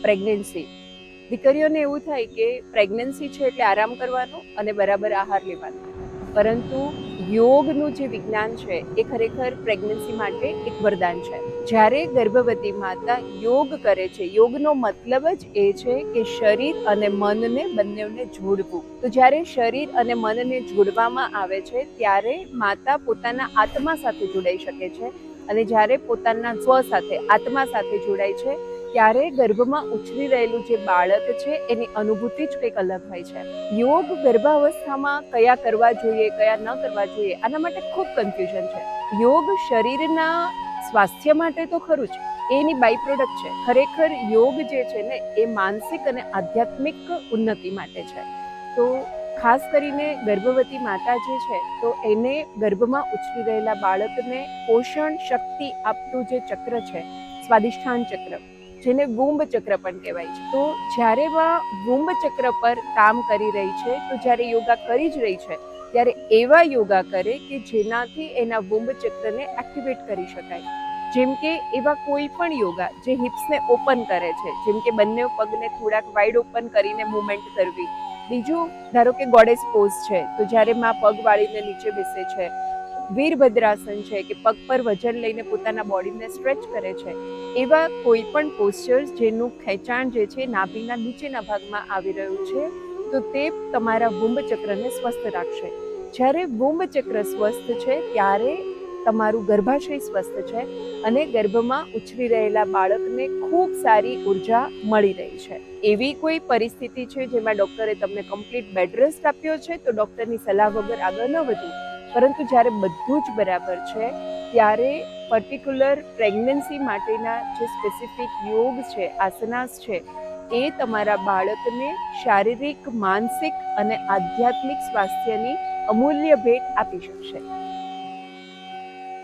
Pregnancy. દીકરીઓને એવું થાય કે પ્રેગ્નન્સી છે એટલે આરામ કરવાનો અને બરાબર આહાર લેવાનો, પરંતુ યોગનું જે વિજ્ઞાન છે એ ખરેખર પ્રેગ્નન્સી માટે એક વરદાન છે. જ્યારે ગર્ભવતી માતા યોગ કરે છે, યોગનો મતલબ જ એ છે કે શરીર અને મનને બંનેને જોડવું. તો જ્યારે શરીર અને મનને જોડવામાં આવે છે ત્યારે માતા પોતાના આત્મા સાથે જોડાઈ શકે છે, અને જ્યારે પોતાના સ્વ સાથે, આત્મા સાથે જોડાય છે ત્યારે ગર્ભમાં ઉછરી રહેલું જે બાળક છે એની અનુભૂતિ જ કંઈક અલગ હોય છે. યોગ ગર્ભાવસ્થામાં કયા કરવા જોઈએ, કયા ન કરવા જોઈએ, આના માટે ખૂબ કન્ફ્યુઝન છે. યોગ શરીરના સ્વાસ્થ્ય માટે તો ખરું જ, એની બાય પ્રોડક્ટ છે. ખરેખર યોગ જે છે ને એ માનસિક અને આધ્યાત્મિક ઉન્નતિ માટે છે. તો ખાસ કરીને ગર્ભવતી માતા જે છે તો એને ગર્ભમાં ઉછરી રહેલા બાળકને પોષણ શક્તિ આપતું જે ચક્ર છે, સ્વાદિષ્ઠાન ચક્ર, જેને વુંબ ચક્ર પણ કહેવાય છે. તો જ્યારે વુંબ ચક્ર પર કામ કરી રહી છે, તો જ્યારે યોગા કરી જ રહી છે ત્યારે એવા યોગા કરે કે જેનાથી એના વુંબ ચક્રને એક્ટિવેટ કરી શકાય. જેમ કે એવા કોઈ પણ યોગા જે હિપ્સને ઓપન કરે છે, જેમ કે બંને પગને થોડાક વાઇડ ઓપન કરીને મૂવમેન્ટ કરવી. બીજું, ધારો કે ગોડેસ પોઝ છે, તો જ્યારે માં પગ વાળીને નીચે બેસે છે. વીરભદ્રાસન છે કે પગ પર વજન લઈને પોતાના બોડીને સ્ટ્રેચ કરે છે. એવા કોઈ પણ પોસ્ચર્સ જેનું ખેંચાણ જે છે નાભીના નીચેના ભાગમાં આવી રહ્યું છે, તો તે તમારા વુંબ ચક્રને સ્વસ્થ રાખશે. જ્યારે વુંબ ચક્ર સ્વસ્થ છે ત્યારે તમારું ગર્ભાશય સ્વસ્થ છે અને ગર્ભમાં ઉછરી રહેલા બાળકને ખૂબ સારી ઉર્જા મળી રહી છે. એવી કોઈ પરિસ્થિતિ છે જેમાં ડૉક્ટરે તમને કમ્પ્લીટ બેડ રેસ્ટ આપ્યો છે તો ડૉક્ટરની સલાહ વગર આગળ ન વધવું. પરંતુ જ્યારે બધું જ બરાબર છે ત્યારે પર્ટિક્યુલર પ્રેગ્નન્સી માટેના જે સ્પેસિફિક યોગ છે, આસનાસ છે, એ તમારા બાળકને શારીરિક, માનસિક અને આધ્યાત્મિક સ્વાસ્થ્યની અમૂલ્ય ભેટ આપી શકશે.